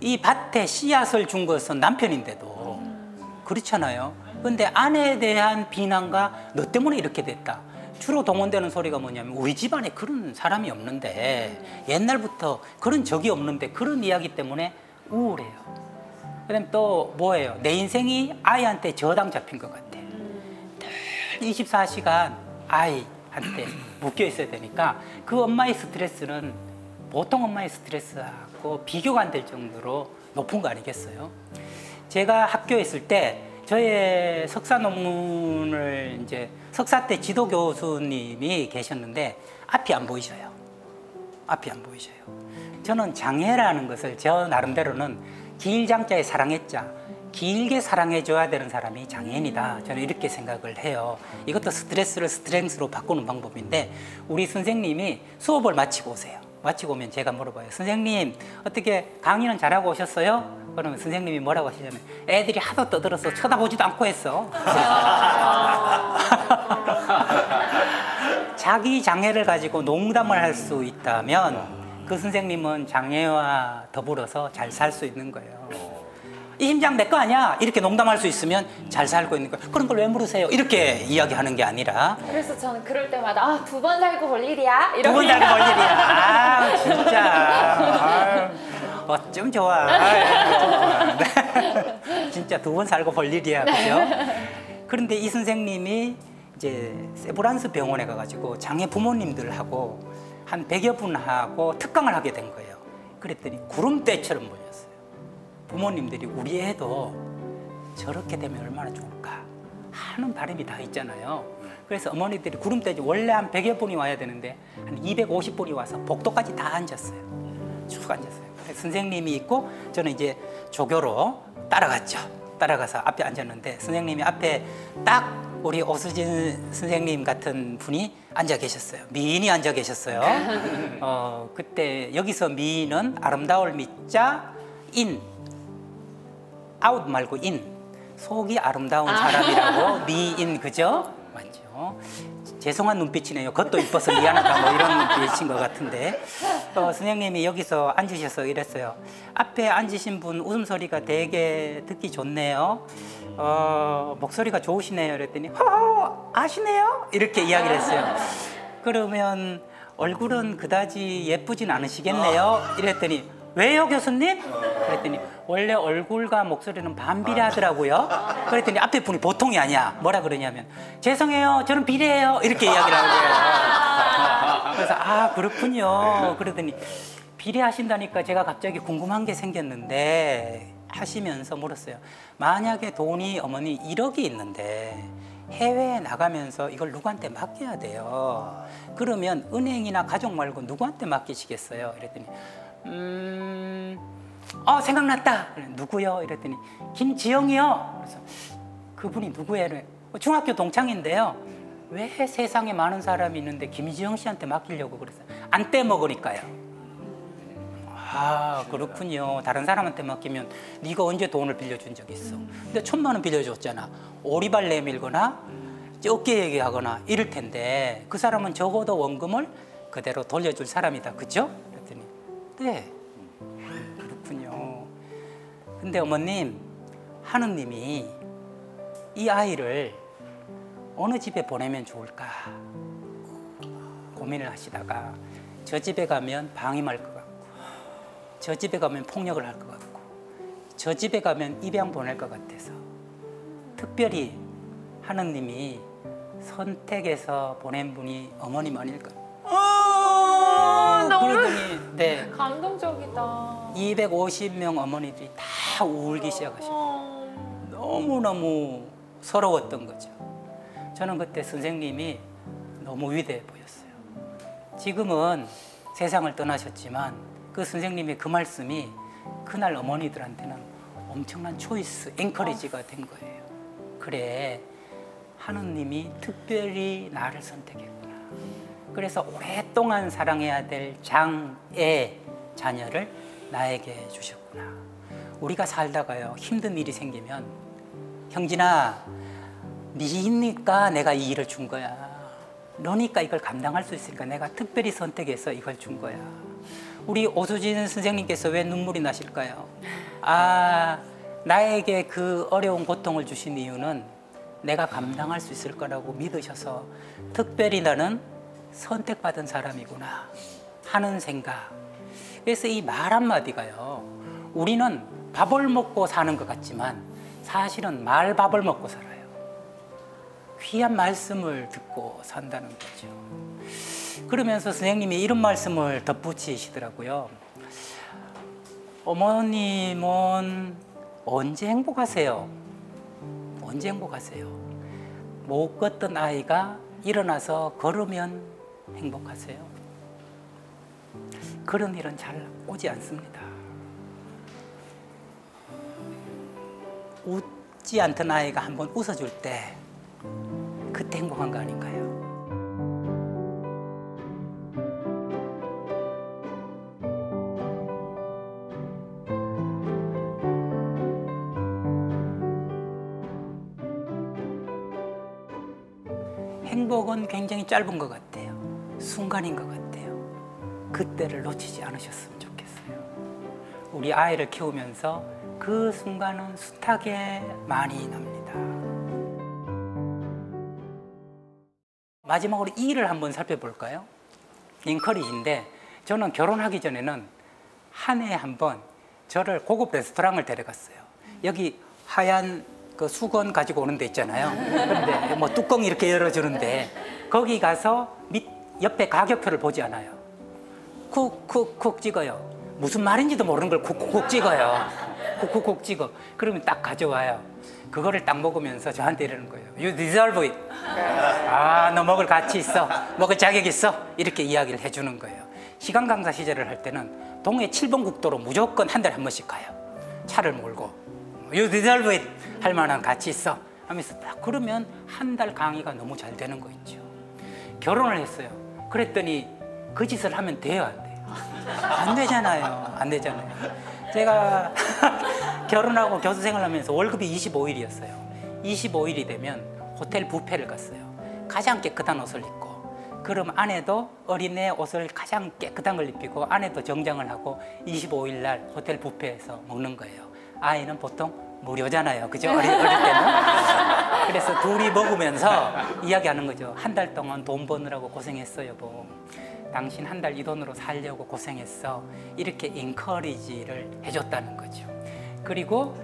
이 밭에 씨앗을 준 것은 남편인데도 그렇잖아요. 근데 아내에 대한 비난과 너 때문에 이렇게 됐다. 주로 동원되는 소리가 뭐냐면 우리 집안에 그런 사람이 없는데, 옛날부터 그런 적이 없는데, 그런 이야기 때문에 우울해요. 그다음에 또 뭐예요? 내 인생이 아이한테 저당 잡힌 것 같아. 늘 24시간 아이한테 묶여 있어야 되니까 그 엄마의 스트레스는 보통 엄마의 스트레스하고 비교가 안 될 정도로 높은 거 아니겠어요? 제가 학교에 있을 때 저의 석사 논문을 이제 석사 때 지도 교수님이 계셨는데 앞이 안 보이셔요. 앞이 안 보이셔요. 저는 장애라는 것을 저 나름대로는 길장자의 사랑했자, 길게 사랑해줘야 되는 사람이 장애인이다. 저는 이렇게 생각을 해요. 이것도 스트레스를 스트렝스로 바꾸는 방법인데, 우리 선생님이 수업을 마치고 오세요. 마치고 오면 제가 물어봐요. 선생님, 어떻게 강의는 잘하고 오셨어요? 그러면 선생님이 뭐라고 하시냐면, 애들이 하도 떠들어서 쳐다보지도 않고 했어. 자기 장애를 가지고 농담을 할 수 있다면 그 선생님은 장애와 더불어서 잘 살 수 있는 거예요. 이 심장 내 거 아니야? 이렇게 농담할 수 있으면 잘 살고 있는 거예요. 그런 걸 왜 물으세요? 이렇게 이야기하는 게 아니라. 그래서 저는 그럴 때마다 2번 살고 볼 일이야? 이렇게. 2번 살고 볼 일이야. 아, 진짜. 어쩜 좋아. 네. 진짜 2번 살고 볼 일이야. 그죠? 그런데 이 선생님이 이제 세브란스 병원에 가가지고 장애 부모님들하고 한 100여 분하고 특강을 하게 된 거예요. 그랬더니 구름대처럼 몰렸어요. 부모님들이 우리 애도 저렇게 되면 얼마나 좋을까 하는 바람이 다 있잖아요. 그래서 어머니들이 구름대지 원래 한 100여 분이 와야 되는데 한 250분이 와서 복도까지 다 앉았어요. 쭉 앉았어요. 선생님이 있고 저는 이제 조교로 따라갔죠. 따라가서 앞에 앉았는데 선생님이 앞에 딱 우리 오수진 선생님 같은 분이 앉아 계셨어요. 미인이 앉아 계셨어요. 그때 여기서 미인은 아름다울 미자 인, 아웃 말고 인, 속이 아름다운 사람이라고 미인, 그죠? 맞죠? 죄송한 눈빛이네요. 그것도 이뻐서 미안하다 뭐 이런 눈빛인 것 같은데 선생님이 여기서 앉으셔서 이랬어요. 앞에 앉으신 분 웃음소리가 되게 듣기 좋네요. 목소리가 좋으시네요. 그랬더니 아시네요? 이렇게 이야기를 했어요. 그러면 얼굴은 그다지 예쁘진 않으시겠네요? 이랬더니 왜요 교수님? 그랬더니 원래 얼굴과 목소리는 반비례하더라고요. 그랬더니 앞에 분이 보통이 아니야. 뭐라 그러냐면 죄송해요 저는 비례해요 이렇게 이야기를 하는 거예요. 그래서 아 그렇군요. 그러더니 비례하신다니까 제가 갑자기 궁금한 게 생겼는데 하시면서 물었어요. 만약에 돈이 어머니 1억이 있는데 해외에 나가면서 이걸 누구한테 맡겨야 돼요. 그러면 은행이나 가족 말고 누구한테 맡기시겠어요? 이랬더니 생각났다. 누구요? 이랬더니 김지영이요. 그래서 그분이 누구예요? 중학교 동창인데요. 왜 세상에 많은 사람이 있는데 김지영 씨한테 맡기려고 그랬어요? 안 떼먹으니까요. 아 그렇군요. 다른 사람한테 맡기면 네가 언제 돈을 빌려준 적 있어? 근데 1,000만 원 빌려줬잖아. 오리발 내밀거나 어깨 얘기하거나 이럴 텐데 그 사람은 적어도 원금을 그대로 돌려줄 사람이다. 그죠? 그랬더니 네 그렇군요. 근데 어머님 하느님이 이 아이를 어느 집에 보내면 좋을까 고민을 하시다가 저 집에 가면 방임할 것 같고 저 집에 가면 폭력을 할 것 같고 저 집에 가면 입양 보낼 것 같아서 특별히 하느님이 선택해서 보낸 분이 어머님 아닐까. 너무 그러더니 네, 감동적이다. 250명 어머니들이 다 울기 시작하셨어요. 너무너무 서러웠던 거죠. 저는 그때 선생님이 너무 위대해 보였어요. 지금은 세상을 떠나셨지만 그 선생님의 그 말씀이 그날 어머니들한테는 엄청난 초이스, 앵커리지가 된 거예요. 그래, 하느님이 특별히 나를 선택했구나. 그래서 오랫동안 사랑해야 될 장애 자녀를 나에게 주셨구나. 우리가 살다가요, 힘든 일이 생기면 형진아, 니니까 내가 이 일을 준 거야. 너니까 이걸 감당할 수 있으니까 내가 특별히 선택해서 이걸 준 거야. 우리 오수진 선생님께서 왜 눈물이 나실까요? 아, 나에게 그 어려운 고통을 주신 이유는 내가 감당할 수 있을 거라고 믿으셔서 특별히 나는 선택받은 사람이구나 하는 생각. 그래서 이 말 한마디가요, 우리는 밥을 먹고 사는 것 같지만 사실은 말밥을 먹고 살아요. 귀한 말씀을 듣고 산다는 거죠. 그러면서 선생님이 이런 말씀을 덧붙이시더라고요. 어머님은 언제 행복하세요? 언제 행복하세요? 못 걷던 아이가 일어나서 걸으면 행복하세요? 그런 일은 잘 오지 않습니다. 웃지 않던 아이가 한번 웃어줄 때 그때 행복한 거 아닌가요? 행복은 굉장히 짧은 것 같아요. 순간인 것 같아요. 그때를 놓치지 않으셨으면 좋겠어요. 우리 아이를 키우면서 그 순간은 숱하게 많이 납니다. 마지막으로 일을 한번 살펴볼까요? 인커리지인데 저는 결혼하기 전에는 한 해에 한 번 저를 고급 레스토랑을 데려갔어요. 여기 하얀 그 수건 가지고 오는 데 있잖아요. 그런데 뭐 뚜껑 이렇게 열어주는데 거기 가서 옆에 가격표를 보지 않아요. 쿡쿡쿡 찍어요. 무슨 말인지도 모르는 걸 쿡쿡쿡 찍어요. 쿡쿡쿡 찍어. 그러면 딱 가져와요. 그거를 딱 먹으면서 저한테 이러는 거예요. You deserve it. 아, 너 먹을 가치 있어. 먹을 자격 있어. 이렇게 이야기를 해주는 거예요. 시간 강사 시절을 할 때는 동해 7번 국도로 무조건 한 달에 한 번씩 가요. 차를 몰고. You deserve it. 할 만한 가치 있어. 하면서 딱 그러면 한 달 강의가 너무 잘 되는 거 있죠. 결혼을 했어요. 그랬더니 그 짓을 하면 돼요, 안 돼요? 안 되잖아요. 안 되잖아요. 제가 결혼하고 교수 생활하면서 월급이 25일이었어요. 25일이 되면 호텔 뷔페를 갔어요. 가장 깨끗한 옷을 입고, 그럼 아내도 어린애 옷을 가장 깨끗한 걸 입히고 아내도 정장을 하고 25일 날 호텔 뷔페에서 먹는 거예요. 아이는 보통 무료잖아요. 그죠? 어릴 때는. 그래서 둘이 먹으면서 이야기하는 거죠. 한 달 동안 돈 버느라고 고생했어요, 여보. 당신 한 달 이 돈으로 살려고 고생했어. 이렇게 인커리지를 해줬다는 거죠. 그리고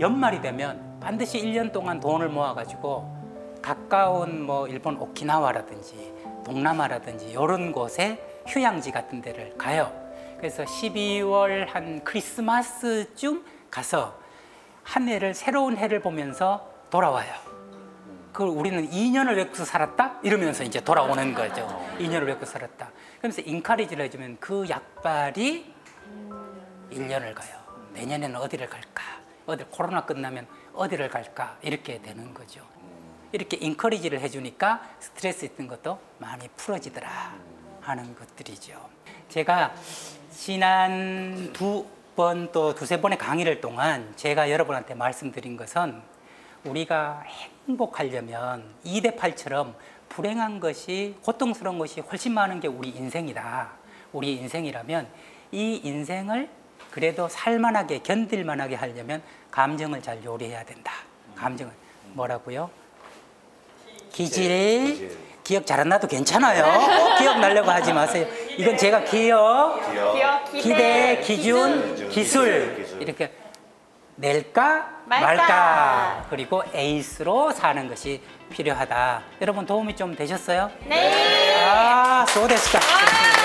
연말이 되면 반드시 1년 동안 돈을 모아가지고 가까운 뭐 일본 오키나와라든지 동남아라든지 이런 곳에 휴양지 같은 데를 가요. 그래서 12월 한 크리스마스쯤 가서 한 해를, 새로운 해를 보면서 돌아와요. 그걸 우리는 2년을 외국에서 살았다? 이러면서 이제 돌아오는 거죠. 2년을 외국에서 살았다. 그러면서 인카리지를 해주면 그 약발이 1년을 가요. 내년에는 어디를 갈까? 어디 코로나 끝나면 어디를 갈까? 이렇게 되는 거죠. 이렇게 인커리지를 해주니까 스트레스 있던 것도 많이 풀어지더라 하는 것들이죠. 제가 지난 2번 또 2~3번의 강의를 동안 제가 여러분한테 말씀드린 것은 우리가 행복하려면 2대8처럼 불행한 것이, 고통스러운 것이 훨씬 많은 게 우리 인생이다. 우리 인생이라면 이 인생을 그래도 살만하게, 견딜만하게 하려면 감정을 잘 요리해야 된다. 감정을. 뭐라고요? 기질. 기억 잘 안 나도 괜찮아요. 기억 나려고 하지 마세요. 이건 제가 기억, 기대, 기준, 기술 이렇게 낼까 말까 그리고 에이스로 사는 것이 필요하다. 여러분 도움이 좀 되셨어요? 네. 아, 수고됐습니다.